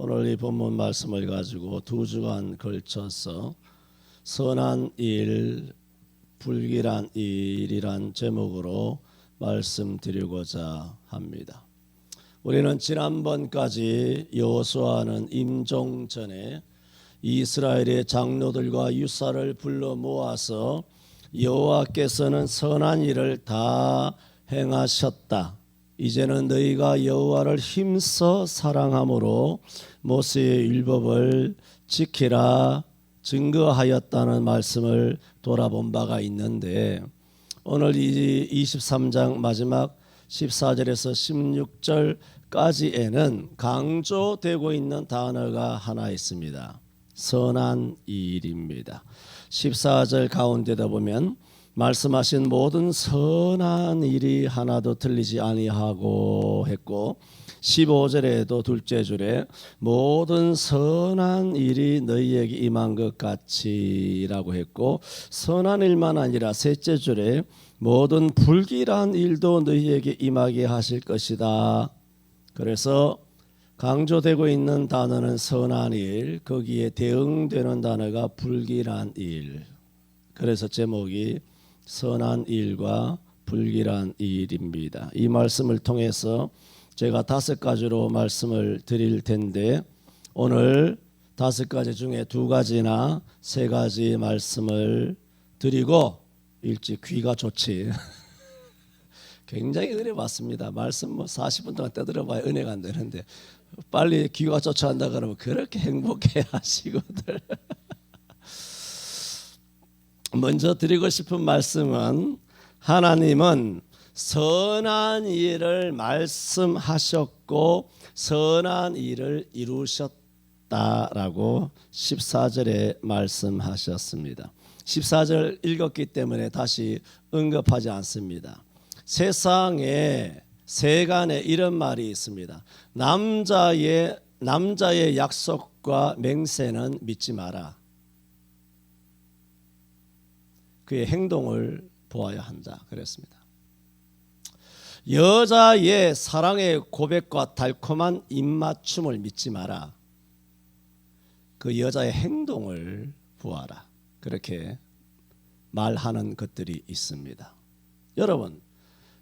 오늘 이 본문 말씀을 가지고 두 주간 걸쳐서 선한 일, 불길한 일이란 제목으로 말씀드리고자 합니다. 우리는 지난번까지 여호수아는 임종 전에 이스라엘의 장로들과 유사를 불러 모아서 여호와께서는 선한 일을 다 행하셨다. 이제는 너희가 여호와를 힘써 사랑함으로 모세의 율법을 지키라 증거하였다는 말씀을 돌아본 바가 있는데, 오늘 이 23장 마지막 14절에서 16절까지에는 강조되고 있는 단어가 하나 있습니다. 선한 일입니다. 14절 가운데다 보면 말씀하신 모든 선한 일이 하나도 틀리지 아니하고 했고, 15절에도 둘째 줄에 모든 선한 일이 너희에게 임한 것 같이라고 했고, 선한 일만 아니라 셋째 줄에 모든 불길한 일도 너희에게 임하게 하실 것이다. 그래서 강조되고 있는 단어는 선한 일, 거기에 대응되는 단어가 불길한 일. 그래서 제목이 선한 일과 불길한 일입니다. 이 말씀을 통해서 제가 5가지로 말씀을 드릴 텐데, 오늘 5가지 중에 2가지나 3가지 말씀을 드리고, 일찍 귀가 좋지. 굉장히 은혜 받습니다. 말씀 40분 동안 떠들어봐야 은혜가 안 되는데, 빨리 귀가 쫓아간다 그러면 그렇게 행복해 하시거든. 먼저 드리고 싶은 말씀은, 하나님은 선한 일을 말씀하셨고 선한 일을 이루셨다라고 14절에 말씀하셨습니다. 14절 읽었기 때문에 다시 언급하지 않습니다. 세상에 세간에 이런 말이 있습니다. 남자의 약속과 맹세는 믿지 마라. 그의 행동을 보아야 한다 그랬습니다. 여자의 사랑의 고백과 달콤한 입맞춤을 믿지 마라. 그 여자의 행동을 보아라. 그렇게 말하는 것들이 있습니다. 여러분,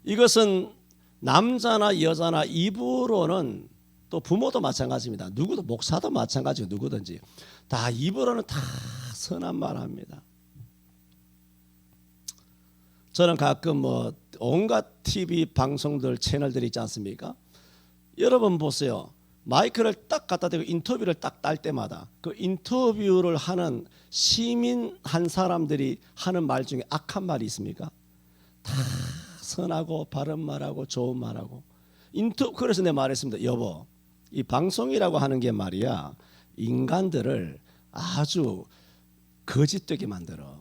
이것은 남자나 여자나 입으로는, 또 부모도 마찬가지입니다. 누구도, 목사도 마찬가지고 누구든지 다 입으로는 다 선한 말 합니다. 저는 가끔 온갖 TV 방송들 채널들이 있지 않습니까? 여러분 보세요. 마이크를 딱 갖다 대고 인터뷰를 딱 딸 때마다 그 인터뷰를 하는 시민 한 사람들이 하는 말 중에 악한 말이 있습니까? 다 선하고 바른 말하고 좋은 말하고. 그래서 내가 말했습니다. 여보, 이 방송이라고 하는 게 말이야, 인간들을 아주 거짓되게 만들어.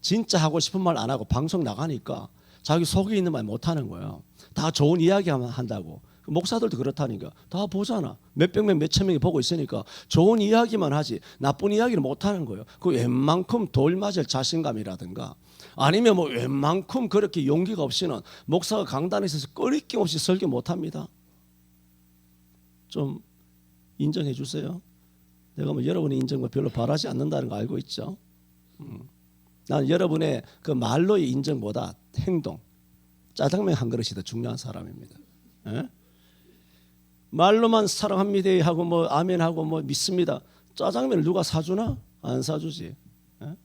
진짜 하고 싶은 말 안 하고 방송 나가니까 자기 속에 있는 말 못 하는 거예요. 다 좋은 이야기만 한다고. 목사들도 그렇다니까. 다 보잖아. 몇백 명, 몇천 명이 보고 있으니까 좋은 이야기만 하지 나쁜 이야기를 못 하는 거예요. 그 웬만큼 돌 맞을 자신감이라든가, 아니면 웬만큼 그렇게 용기가 없이는 목사가 강단에 있어서 꺼리낌 없이 설교 못 합니다. 좀 인정해 주세요. 내가 여러분의 인정을 별로 바라지 않는다는 거 알고 있죠? 난 여러분의 그 말로의 인정보다 행동, 짜장면 한 그릇이 더 중요한 사람입니다. 에? 말로만 사랑합니다 하고 아멘 하고 믿습니다. 짜장면을 누가 사주나? 안 사주지. 에?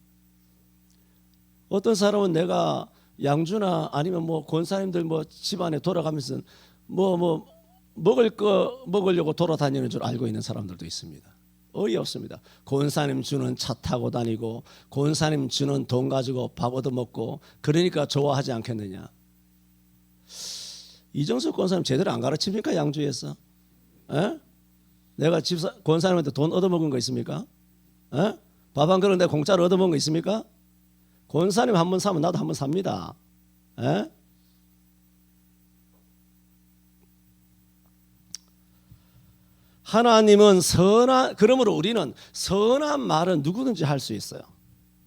어떤 사람은 내가 양주나 아니면 권사님들 집안에 돌아가면서 먹을 거 먹으려고 돌아다니는 줄 알고 있는 사람들도 있습니다. 어이없습니다. 권사님 주는 차 타고 다니고 권사님 주는 돈 가지고 밥 얻어먹고, 그러니까 좋아하지 않겠느냐. 이정수 권사님 제대로 안 가르칩니까? 양주에서? 에? 내가 권사님한테 돈 얻어먹은 거 있습니까? 에? 밥 한 그릇 내가 공짜로 얻어먹은 거 있습니까? 권사님 한 번 사면 나도 한 번 삽니다. 에? 하나님은 그러므로 우리는 선한 말은 누구든지 할 수 있어요.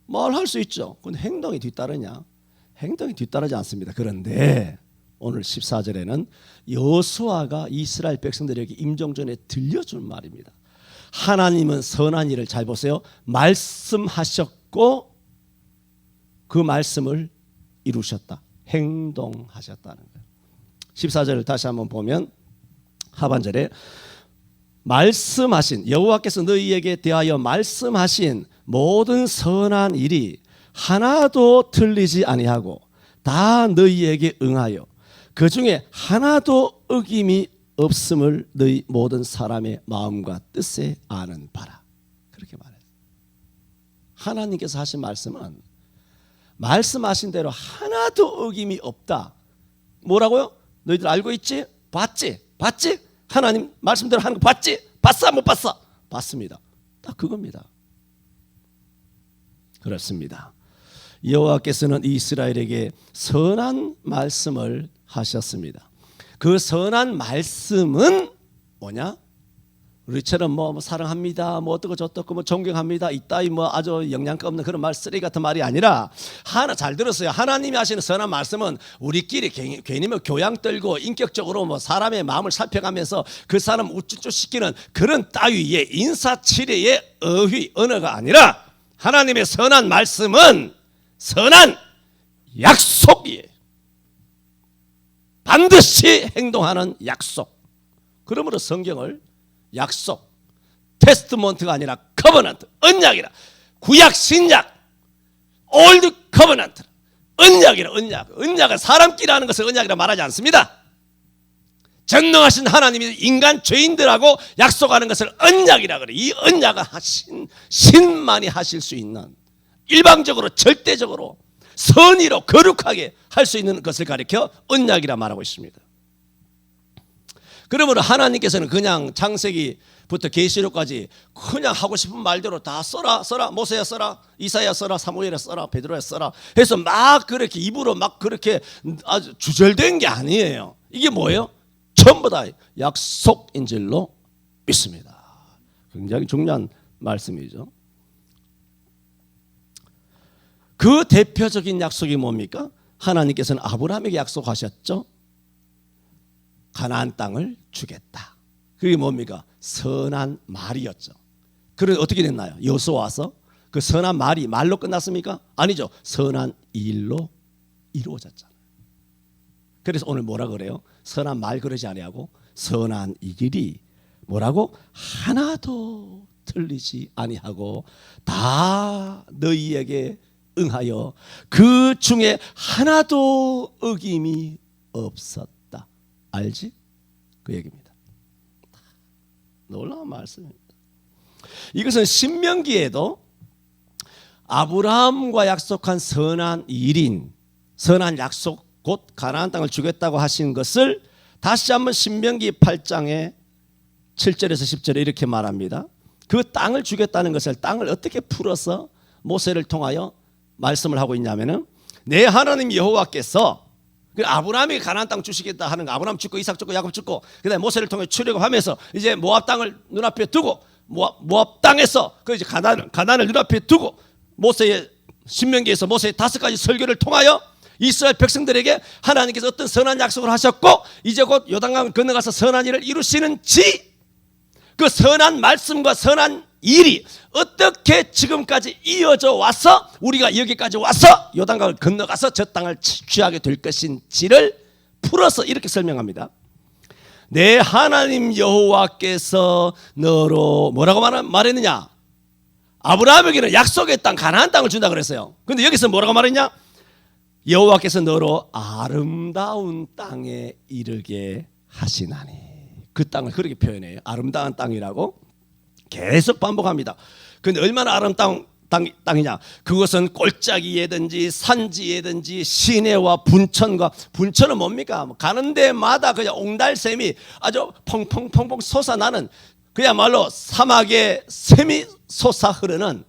말할 수 있죠. 근데 행동이 뒤따르냐? 행동이 뒤따르지 않습니다. 그런데 오늘 14절에는 여호수아가 이스라엘 백성들에게 임종 전에 들려준 말입니다. 하나님은 선한 일을 잘 보세요. 말씀하셨고 그 말씀을 이루셨다. 행동하셨다는 거예요. 14절을 다시 한번 보면 하반절에 말씀하신 여호와께서 너희에게 대하여 말씀하신 모든 선한 일이 하나도 틀리지 아니하고 다 너희에게 응하여 그 중에 하나도 어김이 없음을 너희 모든 사람의 마음과 뜻에 아는 바라. 그렇게 말했어요. 하나님께서 하신 말씀은 말씀하신 대로 하나도 어김이 없다. 뭐라고요? 너희들 알고 있지? 봤지? 하나님 말씀대로 하는 거 봤지? 봤어? 못 봤어? 봤습니다. 딱 그겁니다. 그렇습니다. 여호와께서는 이스라엘에게 선한 말씀을 하셨습니다. 그 선한 말씀은 뭐냐? 우리처럼 뭐 사랑합니다, 뭐 어떻고 저떻고 뭐 존경합니다, 이따위 뭐 아주 영양가 없는 그런 말, 쓰레기 같은 말이 아니라 잘 들었어요. 하나님이 하시는 선한 말씀은 우리끼리 괜히 뭐 교양 떨고 인격적으로 뭐 사람의 마음을 살펴가면서 그 사람 우쭈쭈 시키는 그런 따위의 인사치레의 어휘 언어가 아니라 하나님의 선한 말씀은 선한 약속이에요. 반드시 행동하는 약속. 그러므로 성경을 약속, 테스트먼트가 아니라 커버넌트, 언약이라. 구약, 신약, 올드 커버넌트, 언약이라. 언약은 사람끼리 하는 것을 언약이라 말하지 않습니다. 전능하신 하나님이 인간 죄인들하고 약속하는 것을 언약이라 그래. 이 언약은 신만이 하실 수 있는, 일방적으로 절대적으로 선의로 거룩하게 할 수 있는 것을 가리켜 언약이라 말하고 있습니다. 그러므로 하나님께서는 그냥 창세기부터 계시록까지 그냥 하고 싶은 말대로 다 써라. 모세야 써라, 이사야 써라, 사무엘야 써라, 베드로야 써라 해서 막 그렇게 입으로 막 그렇게 아주 주절된 게 아니에요. 이게 뭐예요? 전부 다 약속인 줄로 믿습니다. 굉장히 중요한 말씀이죠. 그 대표적인 약속이 뭡니까? 하나님께서는 아브라함에게 약속하셨죠. 가나안 땅을 주겠다. 그게 뭡니까? 선한 말이었죠. 그래서 어떻게 됐나요? 여호수아 와서 그 선한 말이 말로 끝났습니까? 아니죠. 선한 일로 이루어졌잖아요. 그래서 오늘 뭐라 그래요? 선한 말 그러지 아니하고 선한 이 길이 뭐라고? 하나도 틀리지 아니하고 다 너희에게 응하여 그 중에 하나도 어김이 없었다. 알지? 그 얘기입니다. 놀라운 말씀입니다. 이것은 신명기에도 아브라함과 약속한 선한 일인, 선한 약속 곧 가나안 땅을 주겠다고 하신 것을 다시 한번 신명기 8장의 7절에서 10절에 이렇게 말합니다. 그 땅을 주겠다는 것을 땅을 어떻게 풀어서 모세를 통하여 말씀을 하고 있냐면은 내 하나님 여호와께서 아브라함이 가나안 땅 주시겠다 하는 거, 아브라함 죽고 이삭 죽고 야곱 죽고 그다음에 모세를 통해 출애굽하면서 이제 모압 땅을 눈앞에 두고 모압 땅에서 그 이제 가나안을 눈앞에 두고 모세의 신명기에서 모세의 5가지 설교를 통하여 이스라엘 백성들에게 하나님께서 어떤 선한 약속을 하셨고 이제 곧 요단강을 건너가서 선한 일을 이루시는지 그 선한 말씀과 선한 일이 어떻게 지금까지 이어져 와서 우리가 여기까지 와서 요단강을 건너가서 저 땅을 취하게 될 것인지를 풀어서 이렇게 설명합니다. 내 하나님 여호와께서 너로 뭐라고 말했느냐? 아브라함에게는 약속의 땅 가나안 땅을 준다 그랬어요. 그런데 여기서 뭐라고 말했냐? 여호와께서 너로 아름다운 땅에 이르게 하시나니. 그 땅을 그렇게 표현해요. 아름다운 땅이라고 계속 반복합니다. 그런데 얼마나 아름다운 땅이냐? 그것은 골짜기에든지 산지에든지 시내와 분천과, 분천은 뭡니까? 가는 데마다 그냥 옹달샘이 아주 펑펑펑펑 솟아나는 그야말로 사막의 샘이 솟아 흐르는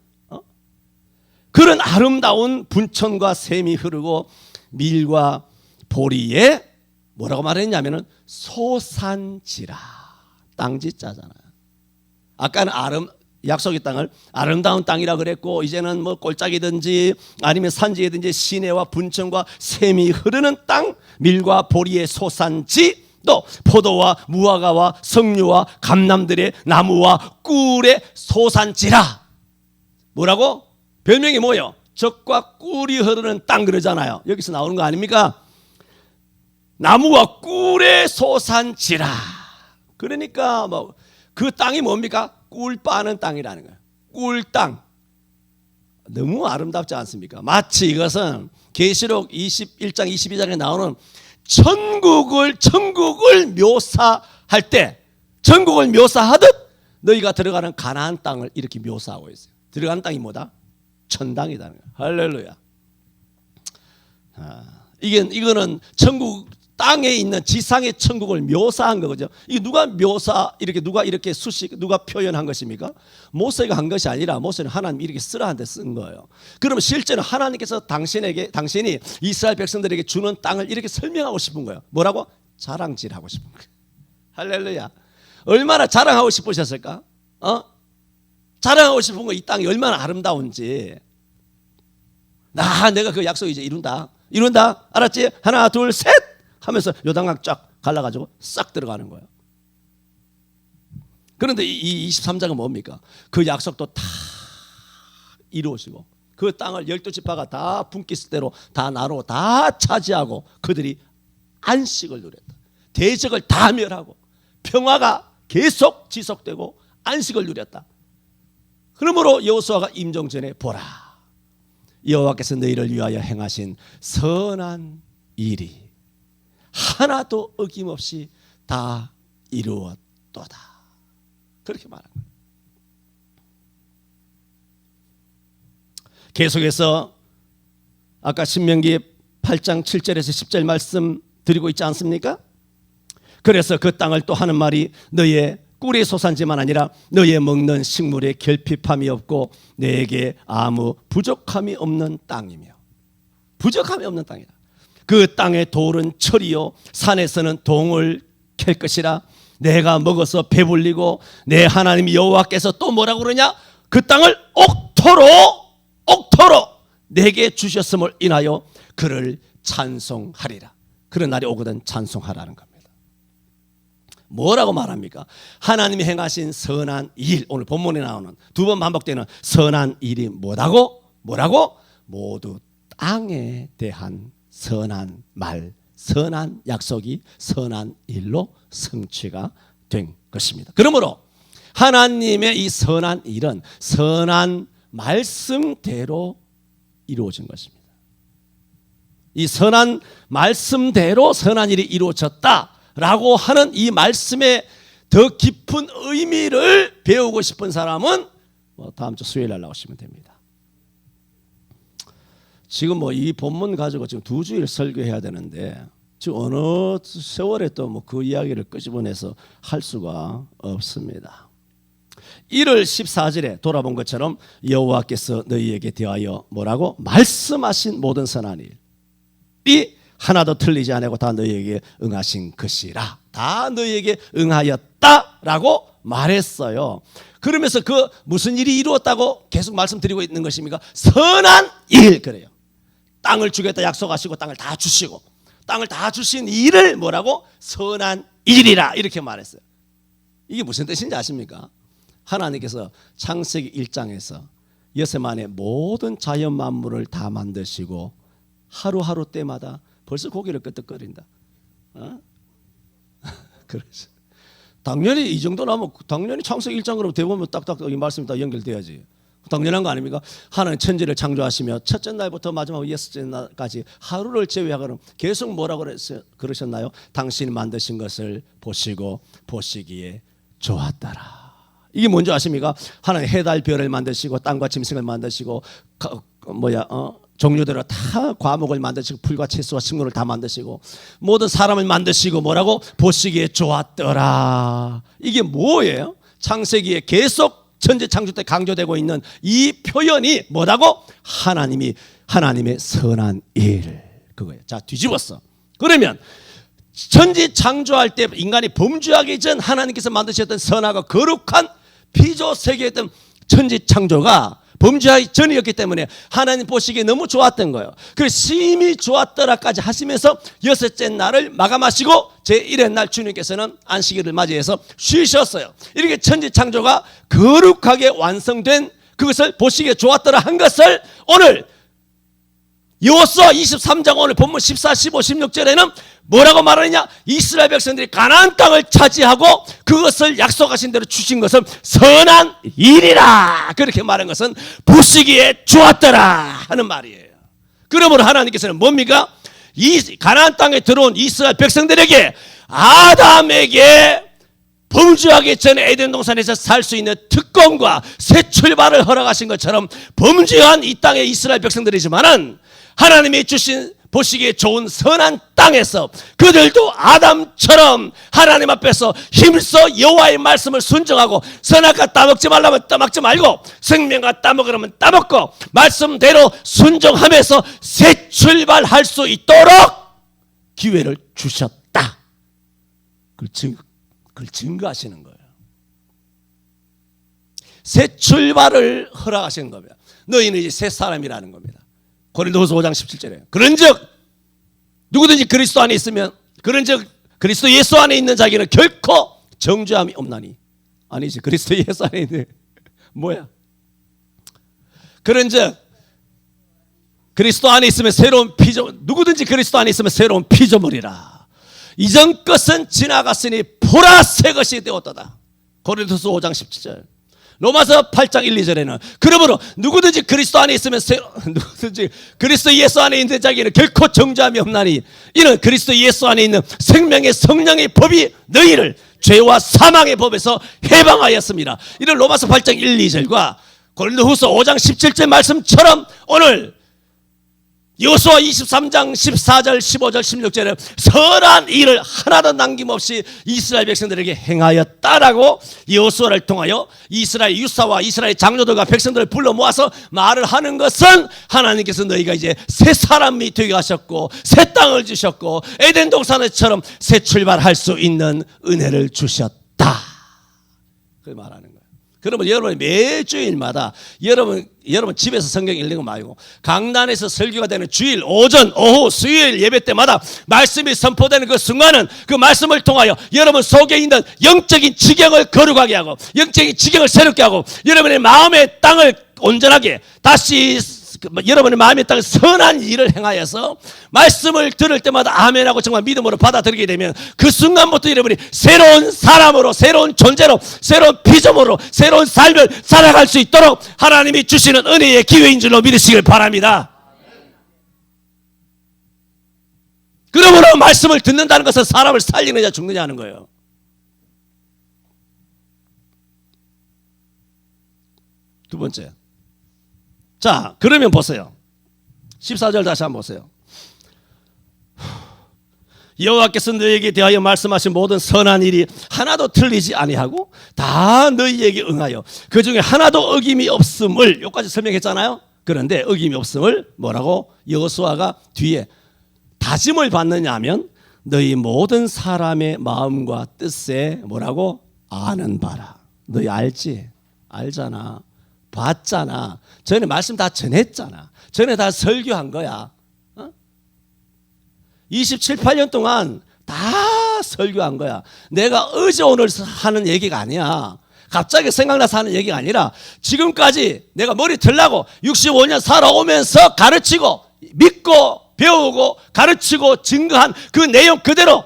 그런 아름다운 분천과 샘이 흐르고 밀과 보리에 뭐라고 말했냐면은 소산지라. 땅지자잖아요. 아까는 약속의 땅을 아름다운 땅이라 그랬고 이제는 뭐 골짜기든지 아니면 산지든지 시내와 분천과 샘이 흐르는 땅, 밀과 보리의 소산지, 또 포도와 무화과와 석류와 감람들의 나무와 꿀의 소산지라. 뭐라고? 별명이 뭐예요? 젖과 꿀이 흐르는 땅 그러잖아요. 여기서 나오는 거 아닙니까? 나무와 꿀의 소산지라. 그러니까 뭐 그 땅이 뭡니까? 꿀 빠는 땅이라는 거예요. 꿀 땅. 너무 아름답지 않습니까? 마치 이것은 계시록 21장 22장에 나오는 천국을 묘사할 때, 천국을 묘사하듯 너희가 들어가는 가나안 땅을 이렇게 묘사하고 있어요. 들어가는 땅이 뭐다? 천당이라는 거예요. 할렐루야. 이거는 천국 땅에 있는 지상의 천국을 묘사한 거죠. 이게 누가 이렇게 수식, 누가 표현한 것입니까? 모세가 한 것이 아니라 모세는 하나님이 이렇게 쓰라한테 쓴 거예요. 그러면 실제로 하나님께서 당신이 이스라엘 백성들에게 주는 땅을 이렇게 설명하고 싶은 거예요. 뭐라고? 자랑질하고 싶은 거예요. 할렐루야. 얼마나 자랑하고 싶으셨을까? 자랑하고 싶은 거, 이 땅이 얼마나 아름다운지. 내가 그 약속 이제 이룬다. 알았지? 하나, 둘, 셋 하면서 요단강 쫙 갈라가지고 싹 들어가는 거예요. 그런데 이 23장은 뭡니까? 그 약속도 다 이루어지고 그 땅을 12지파가 다 분깃대로 다 나누고 다 차지하고 그들이 안식을 누렸다. 대적을 다 멸하고 평화가 계속 지속되고 안식을 누렸다. 그러므로 여호수아가 임종전에 보라, 여호와께서 너희를 위하여 행하신 선한 일이 하나도 어김없이 다 이루었도다. 그렇게 말한 거예요. 계속해서 아까 신명기 8장 7절에서 10절 말씀 드리고 있지 않습니까? 그래서 그 땅을 또 하는 말이 너희의 꿀의 소산지만 아니라 너희의 먹는 식물에 결핍함이 없고 내게 아무 부족함이 없는 땅이며, 부족함이 없는 땅이다. 그 땅의 돌은 철이요 산에서는 동을 캘 것이라. 내가 먹어서 배불리고 내 하나님 여호와께서 또 뭐라고 그러냐? 그 땅을 옥토로 내게 주셨음을 인하여 그를 찬송하리라. 그런 날이 오거든 찬송하라는 겁니다. 뭐라고 말합니까? 하나님이 행하신 선한 일, 오늘 본문에 나오는 두 번 반복되는 선한 일이 뭐라고? 모두 땅에 대한 선한 말, 선한 약속이 선한 일로 성취가 된 것입니다. 그러므로 하나님의 이 선한 일은 선한 말씀대로 이루어진 것입니다. 이 선한 말씀대로 선한 일이 이루어졌다라고 하는 이 말씀의 더 깊은 의미를 배우고 싶은 사람은 다음 주 수요일 날 나오시면 됩니다. 지금 이 본문 가지고 지금 2주일 설교해야 되는데 지금 어느 세월에 또 그 이야기를 끄집어내서 할 수가 없습니다. 1월 14절에 돌아본 것처럼 여호와께서 너희에게 대하여 뭐라고? 말씀하신 모든 선한 일이 하나도 틀리지 않고 다 너희에게 응하신 것이라. 다 너희에게 응하였다라고 말했어요. 그러면서 그 무슨 일이 이루었다고 계속 말씀드리고 있는 것입니까? 선한 일. 그래요. 땅을 주겠다 약속하시고 땅을 다 주시고 땅을 다 주신 일을 뭐라고? 선한 일이라 이렇게 말했어요. 이게 무슨 뜻인지 아십니까? 하나님께서 창세기 1장에서 여세만의 모든 자연 만물을 다 만드시고 하루하루 때마다 벌써 고개를 끄덕거린다. 그래서 당연히 이 정도 나면 당연히 창세기 1장으로 대보면 딱딱 이 말씀이 다 연결돼야지. 당연한 거 아닙니까? 하나님 천지를 창조하시며 첫째 날부터 마지막 여섯째 날까지 하루를 제외하고는 계속 뭐라고 그러셨나요? 당신이 만드신 것을 보시고 보시기에 좋았더라. 이게 뭔지 아십니까? 하나님 해달 별을 만드시고 땅과 짐승을 만드시고 종류대로 다 과목을 만드시고 풀과 채소와 식물을 다 만드시고 모든 사람을 만드시고 뭐라고? 보시기에 좋았더라. 이게 뭐예요? 창세기에 계속 천지 창조 때 강조되고 있는 이 표현이 뭐라고? 하나님의 선한 일, 그거예요. 자, 뒤집었어. 그러면 천지 창조할 때 인간이 범죄하기 전 하나님께서 만드셨던 선하고 거룩한 피조 세계였던 천지 창조가 범죄하기 전이었기 때문에 하나님 보시기에 너무 좋았던 거예요. 그래서 심히 좋았더라까지 하시면서 여섯째 날을 마감하시고 제1의 날 주님께서는 안식일을 맞이해서 쉬셨어요. 이렇게 천지창조가 거룩하게 완성된 그것을 보시기에 좋았더라 한 것을 오늘 여호수아 23장 오늘 본문 14, 15, 16절에는 뭐라고 말하느냐? 이스라엘 백성들이 가나안 땅을 차지하고 그것을 약속하신 대로 주신 것은 선한 일이라. 그렇게 말한 것은 보시기에 좋았더라 하는 말이에요. 그러므로 하나님께서는 뭡니까? 이 가나안 땅에 들어온 이스라엘 백성들에게 아담에게 범죄하기 전에 에덴 동산에서 살 수 있는 특권과 새 출발을 허락하신 것처럼 범죄한 이 땅의 이스라엘 백성들이지만은 하나님이 주신 보시기에 좋은 선한 땅에서 그들도 아담처럼 하나님 앞에서 힘써 여호와의 말씀을 순종하고 선악과 따먹지 말라면 따먹지 말고 생명과 따먹으라면 따먹고 말씀대로 순종하면서 새 출발할 수 있도록 기회를 주셨다. 그걸 증거하시는 거예요. 새 출발을 허락하시는 겁니다. 너희는 이제 새 사람이라는 겁니다. 고린도후서 5장 17절에 그런즉 누구든지 그리스도 안에 있으면 그런즉 그리스도 예수 안에 있는 자에게는 결코 정죄함이 없나니. 아니지, 그리스도 예수 안에 있는 뭐야? 그런즉 그리스도 안에 있으면 새로운 피조물, 누구든지 그리스도 안에 있으면 새로운 피조물이라. 이전 것은 지나갔으니 보라 새 것이 되었도다. 고린도서 5장 17절. 로마서 8장 1, 2절에는 그러므로 누구든지 그리스도 안에 있으면 누구든지 그리스도 예수 안에 있는 자에게는 결코 정죄함이 없나니 이는 그리스도 예수 안에 있는 생명의 성령의 법이 너희를 죄와 사망의 법에서 해방하였습니다. 이런 로마서 8장 1, 2절과 고린도후서 5장 17절 말씀처럼 오늘 여호수아 23장 14절 15절 16절에 선한 일을 하나도 남김없이 이스라엘 백성들에게 행하였다라고 여호수아를 통하여 이스라엘 유사와 이스라엘 장로들과 백성들을 불러 모아서 말을 하는 것은 하나님께서 너희가 이제 새 사람이 되게 하셨고 새 땅을 주셨고 에덴 동산처럼 새 출발할 수 있는 은혜를 주셨다. 그 말하는 거예요. 그러면 여러분 매주일마다 여러분 집에서 성경 읽는 거 말고 강단에서 설교가 되는 주일 오전 오후 수요일 예배 때마다 말씀이 선포되는 그 순간은 그 말씀을 통하여 여러분 속에 있는 영적인 지경을 거룩하게 하고 영적인 지경을 새롭게 하고 여러분의 마음의 땅을 온전하게 다시 여러분의 마음의 땅에 선한 일을 행하여서 말씀을 들을 때마다 아멘하고 정말 믿음으로 받아들이게 되면 그 순간부터 여러분이 새로운 사람으로 새로운 존재로 새로운 피조물로 새로운 삶을 살아갈 수 있도록 하나님이 주시는 은혜의 기회인 줄로 믿으시길 바랍니다. 그러므로 말씀을 듣는다는 것은 사람을 살리느냐 죽느냐 하는 거예요. 두 번째, 자, 그러면 보세요. 14절 다시 한번 보세요. 여호와께서 너희에게 대하여 말씀하신 모든 선한 일이 하나도 틀리지 아니하고 다 너희에게 응하여 그 중에 하나도 어김이 없음을 여기까지 설명했잖아요. 그런데 어김이 없음을 뭐라고 여호수아가 뒤에 다짐을 받느냐 하면 너희 모든 사람의 마음과 뜻에 뭐라고 아는 바라. 너희 알지? 알잖아. 봤잖아. 전에 말씀 다 전했잖아. 전에 다 설교한 거야. 27, 8년 동안 다 설교한 거야. 내가 어제 오늘 하는 얘기가 아니야. 갑자기 생각나서 하는 얘기가 아니라 지금까지 내가 머리 들라고 65년 살아오면서 가르치고 믿고 배우고 가르치고 증거한 그 내용 그대로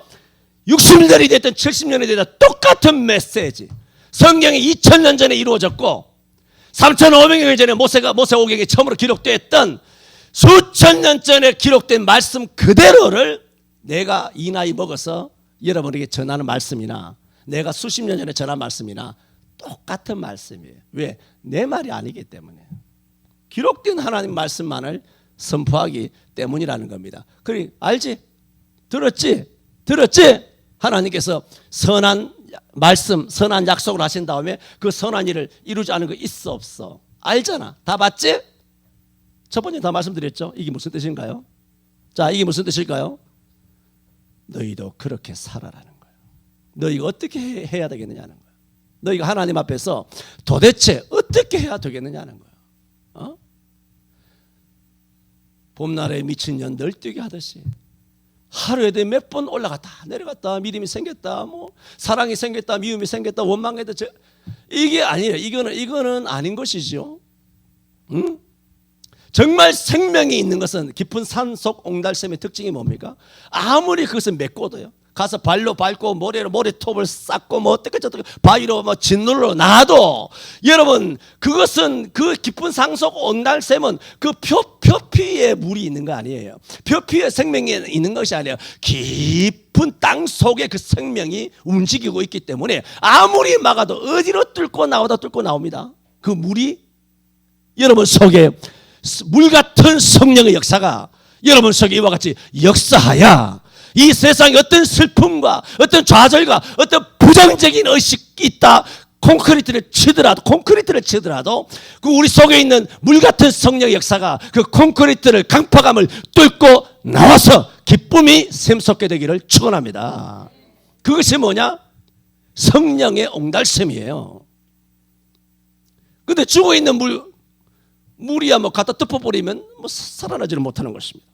60년이 됐든 70년이 됐든 똑같은 메시지. 성경이 2000년 전에 이루어졌고 3,500년 전에 모세오경에 처음으로 기록됐던 수천 년 전에 기록된 말씀 그대로를 내가 이 나이 먹어서 여러분에게 전하는 말씀이나 내가 수십 년 전에 전한 말씀이나 똑같은 말씀이에요. 왜? 내 말이 아니기 때문에. 기록된 하나님 말씀만을 선포하기 때문이라는 겁니다. 그래, 알지? 들었지? 하나님께서 선한 말씀, 선한 약속을 하신 다음에 그 선한 일을 이루지 않은 거 있어 없어? 알잖아. 다 봤지? 첫 번째 다 말씀드렸죠. 이게 무슨 뜻인가요? 자, 이게 무슨 뜻일까요? 너희도 그렇게 살아라는 거예요. 너희가 어떻게 해야 되겠느냐는 거예요. 너희가 하나님 앞에서 도대체 어떻게 해야 되겠느냐는 거예요. 봄날에 미친 년 널뛰게 하듯이 하루에 몇 번 올라갔다 내려갔다, 믿음이 생겼다, 뭐 사랑이 생겼다, 미움이 생겼다, 원망했다. 이게 아니에요. 이거는 아닌 것이죠. 응? 정말 생명이 있는 것은 깊은 산속 옹달샘의 특징이 뭡니까? 아무리 그것을 메꿔도요, 가서 발로 밟고 모래톱을 쌓고 뭐 어떻게 바위로 뭐 진물로 놔도 여러분 그것은 그 깊은 산속 옹달샘은 그 표피에 물이 있는 거 아니에요. 표피에 생명이 있는 것이 아니에요. 깊은 땅 속에 그 생명이 움직이고 있기 때문에 아무리 막아도 어디로 뚫고 나옵니다. 그 물이 여러분 속에 물 같은 성령의 역사가 여러분 속에 이와 같이 역사하여 이 세상에 어떤 슬픔과 어떤 좌절과 어떤 부정적인 의식이 있다, 콘크리트를 치더라도 그 우리 속에 있는 물 같은 성령의 역사가 그 콘크리트를 강파감을 뚫고 나와서 기쁨이 샘솟게 되기를 축원합니다. 그것이 뭐냐? 성령의 옹달샘이에요. 근데 죽어있는 물이야 뭐 갖다 덮어버리면 뭐 살아나지를 못하는 것입니다.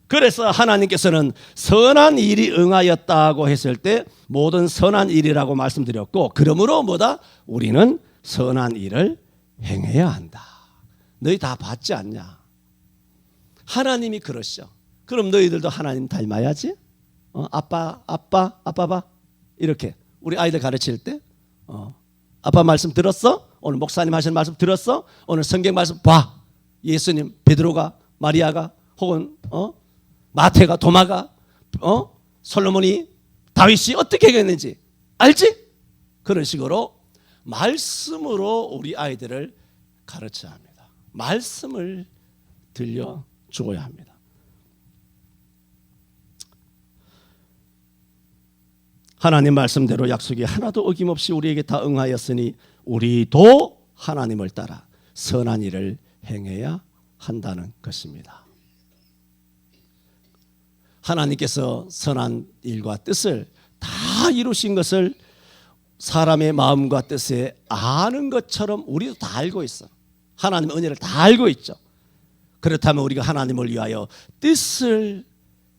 그래서 하나님께서는 선한 일이 응하였다고 했을 때 모든 선한 일이라고 말씀드렸고, 그러므로 뭐다? 우리는 선한 일을 행해야 한다. 너희 다 봤지 않냐? 하나님이 그러시죠. 그럼 너희들도 하나님 닮아야지. 아빠 봐. 이렇게 우리 아이들 가르칠 때 아빠 말씀 들었어? 오늘 목사님 하시는 말씀 들었어? 오늘 성경 말씀 봐. 예수님, 베드로가, 마리아가, 혹은 마태가, 도마가, 솔로몬이, 다윗이 어떻게 했는지 알지? 그런 식으로 말씀으로 우리 아이들을 가르쳐야 합니다. 말씀을 들려주어야 합니다. 하나님 말씀대로 약속이 하나도 어김없이 우리에게 다 응하였으니 우리도 하나님을 따라 선한 일을 행해야 한다는 것입니다. 하나님께서 선한 일과 뜻을 다 이루신 것을 사람의 마음과 뜻에 아는 것처럼 우리도 다 알고 있어. 하나님의 은혜를 다 알고 있죠. 그렇다면 우리가 하나님을 위하여 뜻을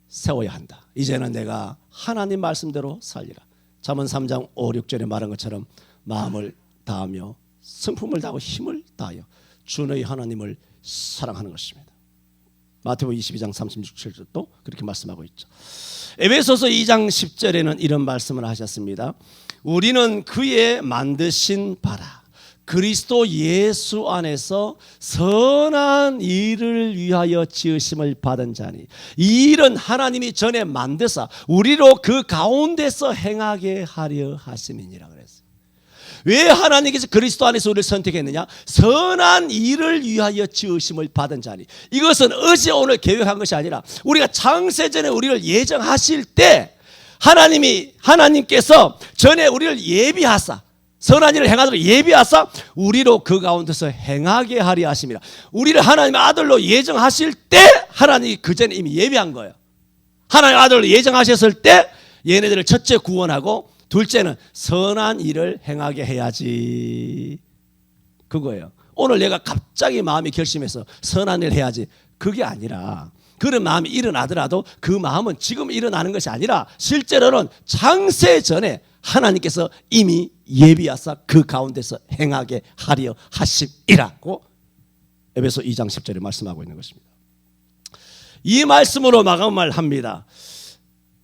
세워야 한다. 이제는 내가 하나님 말씀대로 살리라. 잠언 3장 5, 6절에 말한 것처럼 마음을 다하며 성품을 다하고 힘을 다하여 주 너희 하나님을 사랑하는 것입니다. 마태복음 22장 36절도 그렇게 말씀하고 있죠. 에베소서 2장 10절에는 이런 말씀을 하셨습니다. 우리는 그의 만드신 바라 그리스도 예수 안에서 선한 일을 위하여 지으심을 받은 자니 이 일은 하나님이 전에 만드사 우리로 그 가운데서 행하게 하려 하심이니라 그랬어요. 왜 하나님께서 그리스도 안에서 우리를 선택했느냐? 선한 일을 위하여 지으심을 받은 자니. 이것은 어제 오늘 계획한 것이 아니라 우리가 창세전에 우리를 예정하실 때 하나님께서 전에 우리를 예비하사 선한 일을 행하도록 예비하사 우리로 그 가운데서 행하게 하려 하심이라. 우리를 하나님의 아들로 예정하실 때 하나님이 그 전에 이미 예비한 거예요. 하나님의 아들로 예정하셨을 때 얘네들을 첫째 구원하고 둘째는 선한 일을 행하게 해야지. 그거예요. 오늘 내가 갑자기 마음이 결심해서 선한 일을 해야지. 그게 아니라 그런 마음이 일어나더라도 그 마음은 지금 일어나는 것이 아니라 실제로는 창세 전에 하나님께서 이미 예비하사 그 가운데서 행하게 하려 하심이라고 에베소 2장 10절에 말씀하고 있는 것입니다. 이 말씀으로 마감을 합니다.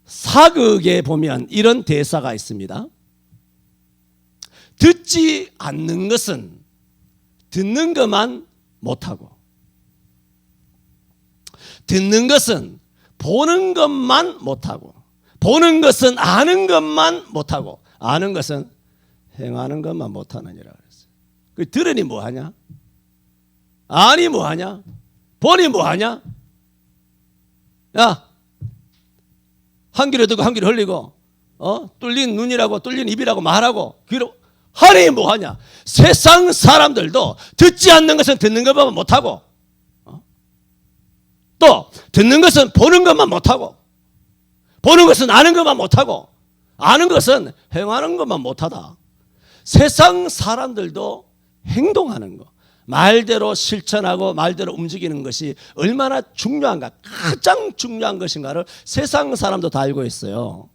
사극에 보면 이런 대사가 있습니다. 듣지 않는 것은 듣는 것만 못하고 듣는 것은 보는 것만 못하고 보는 것은 아는 것만 못하고 아는 것은 행하는 것만 못하느니라 그랬어요. 그 들으니 뭐하냐? 아니 뭐하냐? 보니 뭐하냐? 야, 한 귀로 듣고 한 귀로 흘리고 뚫린 눈이라고 뚫린 입이라고 말하고 귀로 하니 뭐하냐? 세상 사람들도 듣지 않는 것은 듣는 것만 못하고 또 듣는 것은 보는 것만 못하고 보는 것은 아는 것만 못하고 아는 것은 행하는 것만 못하다. 세상 사람들도 행동하는 거 말대로 실천하고 말대로 움직이는 것이 얼마나 중요한가, 가장 중요한 것인가를 세상 사람도 다 알고 있어요.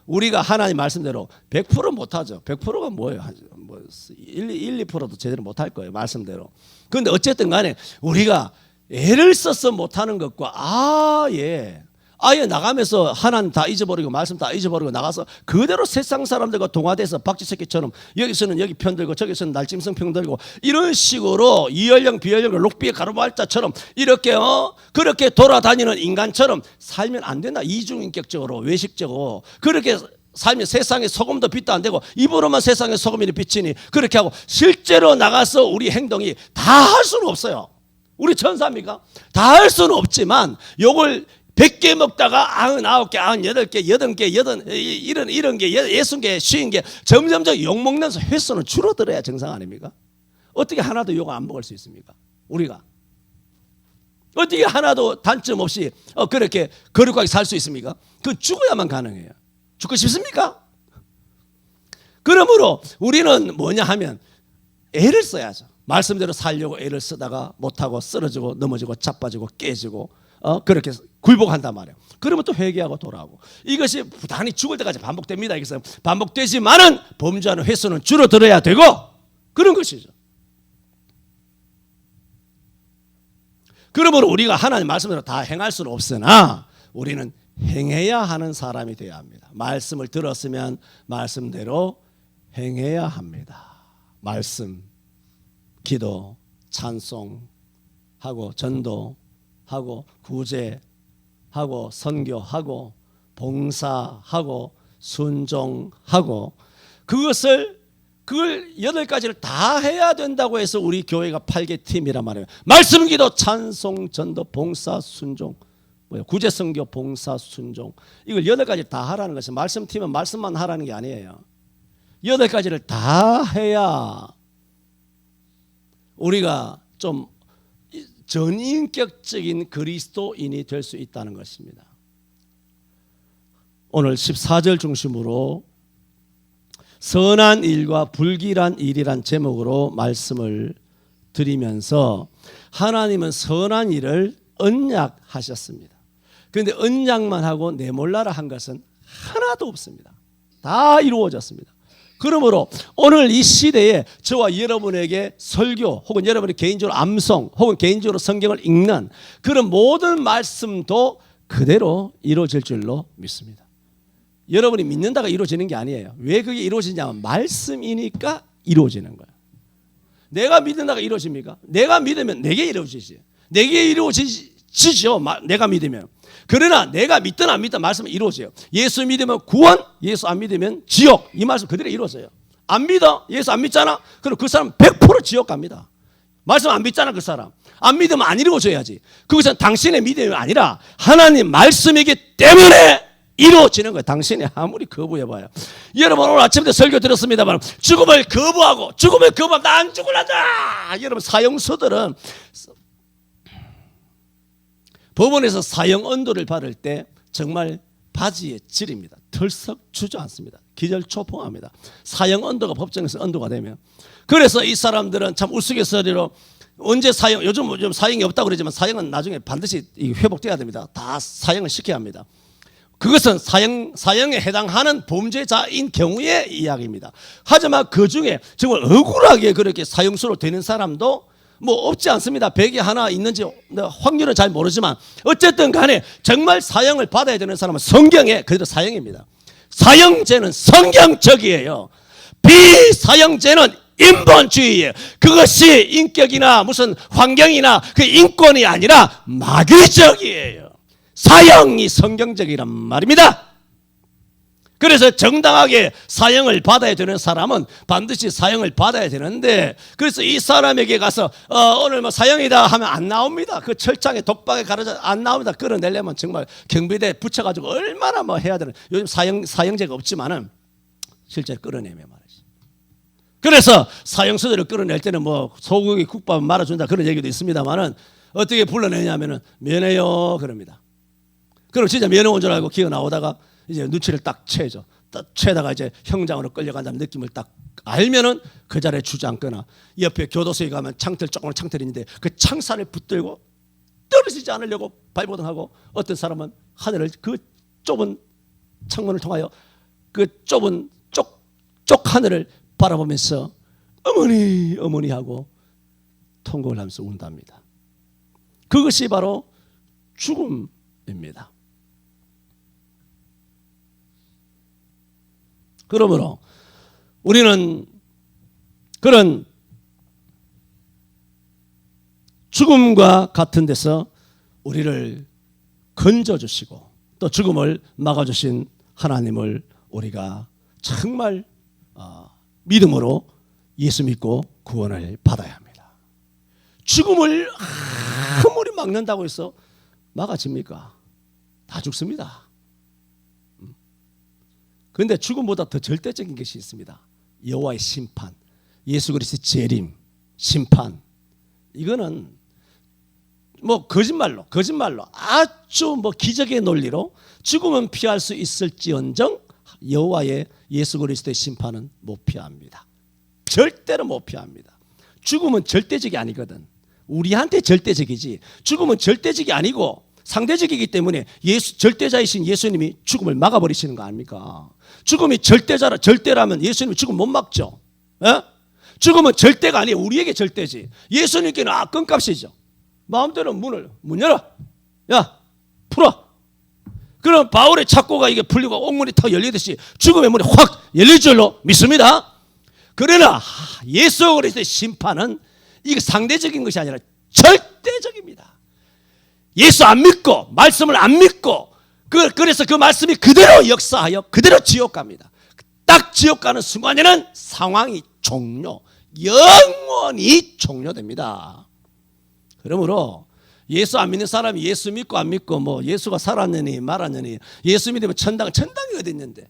우리가 하나님 말씀대로 100% 못하죠. 100%가 뭐예요? 1, 2%도 제대로 못할 거예요. 말씀대로. 그런데 어쨌든 간에 우리가 애를 써서 못하는 것과 아예 나가면서 하나님 다 잊어버리고 말씀 다 잊어버리고 나가서 그대로 세상 사람들과 동화돼서 박쥐새끼처럼 여기서는 여기 편들고 저기서는 날짐승 편들고 이런 식으로 이연령 비연령을 록비의 가루발자처럼 이렇게 그렇게 돌아다니는 인간처럼 살면 안 된다. 이중인격적으로 외식적으로 그렇게 살면 세상에 소금도 빛도 안 되고 입으로만 세상에 소금이 비치니 그렇게 하고 실제로 나가서 우리 행동이 다 할 수는 없어요. 우리 천사입니까? 다 할 수는 없지만 요걸 100개 먹다가 99개, 98개, 80개, 이런 게 60개, 50개 점점점 욕먹는 횟수는 줄어들어야 정상 아닙니까? 어떻게 하나도 욕 안 먹을 수 있습니까? 우리가 어떻게 하나도 단점 없이 그렇게 거룩하게 살 수 있습니까? 그 죽어야만 가능해요. 죽고 싶습니까? 그러므로 우리는 뭐냐 하면 애를 써야죠. 말씀대로 살려고 애를 쓰다가 못하고 쓰러지고 넘어지고 자빠지고 깨지고 그렇게 굴복한단 말이에요. 그러면 또 회개하고 돌아오고 이것이 부단히 죽을 때까지 반복됩니다. 그래서 반복되지만은 범죄하는 횟수는 줄어들어야 되고 그런 것이죠. 그러므로 우리가 하나님 말씀대로 다 행할 수는 없으나 우리는 행해야 하는 사람이 되어야 합니다. 말씀을 들었으면 말씀대로 행해야 합니다. 말씀, 기도, 찬송하고 전도하고 구제하고 선교하고 봉사하고 순종하고 그걸 8가지를 다 해야 된다고 해서 우리 교회가 8개 팀이란 말이에요. 말씀, 기도, 찬송, 전도, 봉사, 순종, 구제, 선교, 봉사, 순종 이걸 8가지를 다 하라는 것은 말씀 팀은 말씀만 하라는 게 아니에요. 8가지를 다 해야 우리가 좀 전인격적인 그리스도인이 될 수 있다는 것입니다. 오늘 14절 중심으로 선한 일과 불길한 일이란 제목으로 말씀을 드리면서 하나님은 선한 일을 언약하셨습니다. 그런데 언약만 하고 내몰라라 한 것은 하나도 없습니다. 다 이루어졌습니다. 그러므로 오늘 이 시대에 저와 여러분에게 설교 혹은 여러분이 개인적으로 암송 혹은 개인적으로 성경을 읽는 그런 모든 말씀도 그대로 이루어질 줄로 믿습니다. 여러분이 믿는다가 이루어지는 게 아니에요. 왜 그게 이루어지냐면 말씀이니까 이루어지는 거예요. 내가 믿는다가 이루어집니까? 내가 믿으면 내게 이루어지지. 내게 이루어지죠. 내가 믿으면. 그러나 내가 믿든 안 믿든 말씀은 이루어져요. 예수 믿으면 구원, 예수 안 믿으면 지옥. 이 말씀 그대로 이루어져요. 안 믿어? 예수 안 믿잖아? 그럼 그 사람 100% 지옥 갑니다. 말씀 안 믿잖아 그 사람. 안 믿으면 안 이루어져야지. 그것은 당신의 믿음이 아니라 하나님 말씀이기 때문에 이루어지는 거예요. 당신이 아무리 거부해봐요. 여러분 오늘 아침부터 설교 들었습니다만 죽음을 거부하고 나 안 죽을란다. 여러분 사형수들은 법원에서 사형 언도를 받을 때 정말 바지에 질입니다. 털썩 주저앉습니다. 기절초풍합니다. 사형 언도가 법정에서 언도가 되면 그래서 이 사람들은 참 우스갯소리로 언제 사형 요즘 사형이 없다고 그러지만 사형은 나중에 반드시 회복돼야 됩니다. 다 사형을 시켜야 합니다. 그것은 사형에 해당하는 범죄자인 경우의 이야기입니다. 하지만 그 중에 정말 억울하게 그렇게 사형수로 되는 사람도 뭐 없지 않습니다. 100이 하나 있는지 확률은 잘 모르지만 어쨌든 간에 정말 사형을 받아야 되는 사람은 성경에 그대로 사형입니다. 사형죄는 성경적이에요. 비사형죄는 인본주의예요. 그것이 인격이나 무슨 환경이나 그 인권이 아니라 마귀적이에요. 사형이 성경적이란 말입니다. 그래서 정당하게 사형을 받아야 되는 사람은 반드시 사형을 받아야 되는데 그래서 이 사람에게 가서 오늘 뭐 사형이다 하면 안 나옵니다. 그 철장에 독박에 가려져 안 나옵니다. 끌어내려면 정말 경비대 붙여가지고 얼마나 뭐 해야 되는 요즘 사형제가 없지만은 실제 끌어내면 말이지. 그래서 사형수들을 끌어낼 때는 뭐 소고기 국밥 말아준다 그런 얘기도 있습니다만은 어떻게 불러내냐면은 면회요 그럽니다. 그럼 진짜 면회 온 줄 알고 기어 나오다가 이제 눈치를 딱 채죠. 딱 채다가 이제 형장으로 끌려간다는 느낌을 딱 알면은 그 자리에 주저앉거나 옆에 교도소에 가면 조그만 창틀이 있는데 그 창산을 붙들고 떨어지지 않으려고 발버둥하고, 어떤 사람은 하늘을 그 좁은 창문을 통하여 그 좁은 쪽 하늘을 바라보면서 어머니 어머니 하고 통곡을 하면서 운답니다. 그것이 바로 죽음입니다. 그러므로 우리는 그런 죽음과 같은 데서 우리를 건져주시고 또 죽음을 막아주신 하나님을 우리가 정말 믿음으로 예수 믿고 구원을 받아야 합니다. 죽음을 아무리 막는다고 해서 막아집니까? 다 죽습니다. 그런데 죽음보다 더 절대적인 것이 있습니다. 여호와의 심판, 예수 그리스도의 재림, 심판. 이거는 뭐 거짓말로 아주 뭐 기적의 논리로 죽음은 피할 수 있을지언정 여호와의 예수 그리스도의 심판은 못 피합니다. 절대로 못 피합니다. 죽음은 절대적이 아니거든. 우리한테 절대적이지, 죽음은 절대적이 아니고 상대적이기 때문에 절대자이신 예수님이 죽음을 막아버리시는 거 아닙니까? 죽음이 절대라면 예수님이 죽음 못 막죠. 에? 죽음은 절대가 아니에요. 우리에게 절대지. 예수님께는 끈값이죠. 마음대로 문 열어. 야, 풀어. 그럼 바울의 착고가 이게 풀리고 옥문이 탁 열리듯이 죽음의 문이 확 열릴 줄로 믿습니다. 그러나 예수 그리스도의 심판은 이게 상대적인 것이 아니라 절대적입니다. 예수 안 믿고 말씀을 안 믿고 그래서 그 말씀이 그대로 역사하여 그대로 지옥 갑니다. 딱 지옥 가는 순간에는 상황이 영원히 종료됩니다. 그러므로 예수 안 믿는 사람이 예수 믿고 안 믿고 뭐 예수가 살았느니 말았느니, 예수 믿으면 천당이 어디 있는데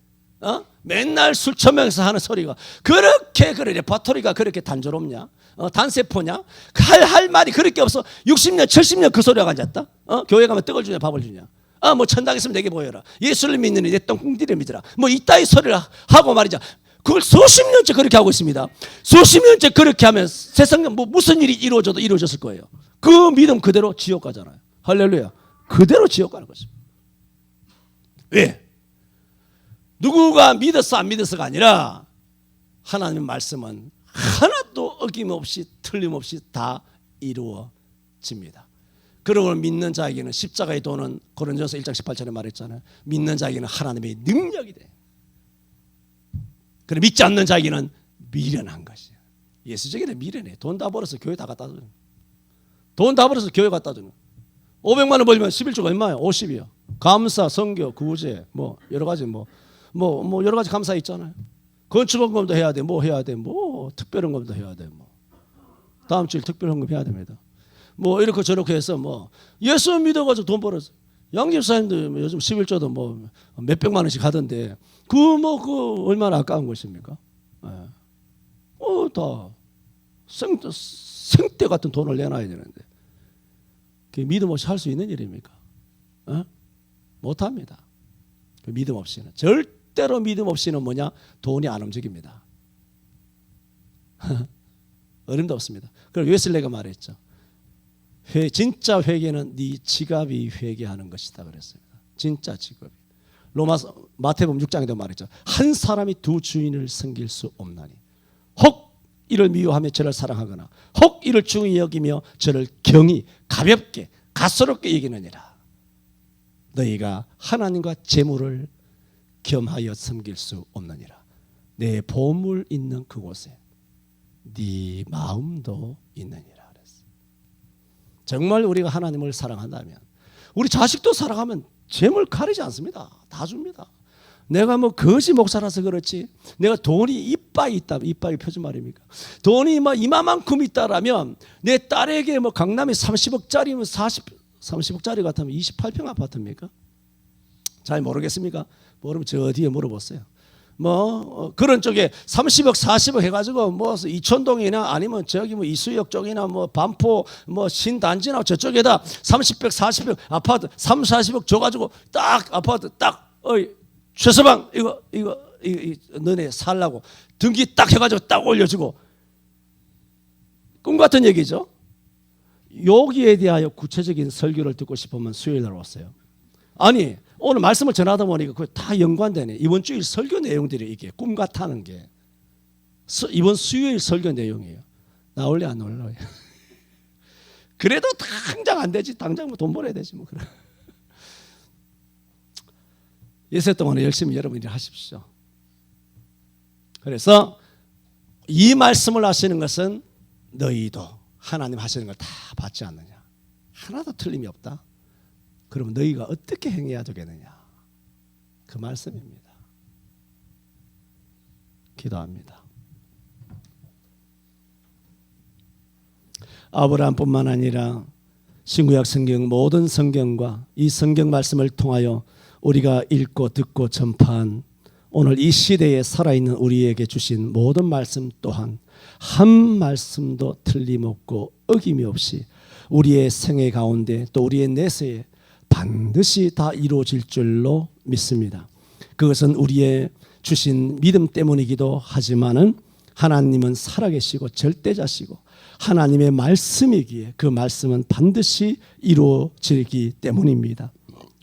맨날 술 처먹어서 하는 소리가 그렇게 레퍼토리가 그렇게 단조롭냐? 단세포냐? 할 말이 그렇게 없어. 60년 70년 그 소리가 앉았다. 교회 가면 떡을 주냐 밥을 주냐? 뭐 천당 있으면 내게 보여라. 예수를 믿느니 내 똥궁디를 믿으라. 뭐 이따위 소리를 하고 말이죠. 그걸 수십 년째 그렇게 하고 있습니다. 수십 년째 그렇게 하면 세상에 뭐 무슨 일이 이루어졌을 거예요. 그 믿음 그대로 지옥 가잖아요. 할렐루야. 그대로 지옥 가는 것입니다. 왜? 누구가 믿었어 안 믿었어가 아니라 하나님의 말씀은 하나도 어김없이 틀림없이 다 이루어집니다. 그러고 믿는 자에게는 십자가의 도는 고린도전서 1장 18절에 말했잖아요. 믿는 자에게는 하나님의 능력이 돼. 그래 믿지 않는 자에게는 미련한 것이에요. 예수적에는 미련해. 돈 다 벌어서 교회 다 갖다 주는. 돈 다 벌어서 교회 갖다 주는. 500만 원 벌면 11조가 얼마예요? 50이요. 감사, 선교, 구제, 뭐 여러 가지 여러 가지 감사 있잖아요. 건축원금도 해야 돼. 뭐 해야 돼. 뭐 특별헌금도 해야 돼. 뭐 다음 주일 특별헌금 해야 됩니다. 뭐 이렇게 저렇게 해서 뭐 예수 믿어가지고 돈 벌어서 양집사님도 요즘 11조도 뭐 몇백만 원씩 하던데 그 얼마나 아까운 것입니까? 다 생떼 같은 돈을 내놔야 되는데 그게 믿음 없이 할 수 있는 일입니까? 못합니다. 그 믿음 없이는 절대로 믿음 없이는 뭐냐? 돈이 안 움직입니다. 어림도 없습니다. 그럼 웨슬레가 말했죠. 진짜 회개는 네 지갑이 회개하는 것이다 그랬습니다. 진짜 지갑이. 마태복음 6장에도 말했죠. 한 사람이 두 주인을 섬길 수 없나니 혹 이를 미워하며 저를 사랑하거나 혹 이를 중히 여기며 저를 경히 가볍게 가소롭게 여기느니라. 너희가 하나님과 재물을 겸하여 섬길 수 없느니라. 내 보물 있는 그곳에 네 마음도 있느니라. 정말 우리가 하나님을 사랑한다면 우리 자식도 사랑하면 재물 가리지 않습니다. 다 줍니다. 내가 뭐 거지 목사라서 그렇지 내가 돈이 이빠이 있다. 이빠이 표준 말입니까? 돈이 뭐 이만큼 있다라면 내 딸에게 뭐 강남에 30억짜리면 30억짜리 같으면 28평 아파트입니까? 잘 모르겠습니까? 모르면 저 뒤에 물어보세요. 뭐 그런 쪽에 30억 40억 해가지고 뭐 이촌동이나 아니면 저기 뭐 이수역 쪽이나 뭐 반포 뭐 신단지나 저쪽에다 30억 40억 아파트 30, 40억 줘가지고 딱 아파트 딱 최서방 이거 너네 살라고 등기 딱 해가지고 딱 올려주고 꿈 같은 얘기죠. 여기에 대하여 구체적인 설교를 듣고 싶으면 수요일 날 왔어요. 아니 오늘 말씀을 전하다 보니까 그게 다 연관되네. 이번 주일 설교 내용들이 이게 꿈 같다는 게 이번 수요일 설교 내용이에요. 나올래 안 나올래? 그래도 당장 안 되지. 당장 뭐 돈 벌어야 되지 뭐. 예세 동안에 열심히 여러분이 하십시오. 그래서 이 말씀을 하시는 것은 너희도 하나님 하시는 걸 다 받지 않느냐. 하나도 틀림이 없다. 그러면 너희가 어떻게 행해야 되겠느냐. 그 말씀입니다. 기도합니다. 아브라함뿐만 아니라 신구약 성경 모든 성경과 이 성경 말씀을 통하여 우리가 읽고 듣고 전파한 오늘 이 시대에 살아있는 우리에게 주신 모든 말씀 또한 한 말씀도 틀림없고 어김이 없이 우리의 생애 가운데 또 우리의 내세에 반드시 다 이루어질 줄로 믿습니다. 그것은 우리의 주신 믿음 때문이기도 하지만은 하나님은 살아계시고 절대자시고 하나님의 말씀이기에 그 말씀은 반드시 이루어지기 때문입니다.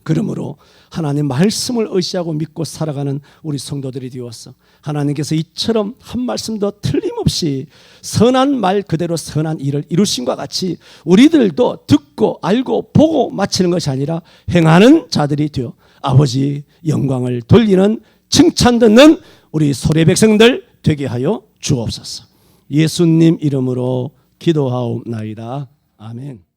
그러므로 하나님 말씀을 의지하고 믿고 살아가는 우리 성도들이 되어서 하나님께서 이처럼 한 말씀도 틀림없이 선한 말 그대로 선한 일을 이루신과 같이 우리들도 듣고 알고 보고 마치는 것이 아니라 행하는 자들이 되어 아버지 영광을 돌리는 칭찬 듣는 우리 소래 백성들 되게 하여 주옵소서. 예수님 이름으로 기도하옵나이다. 아멘.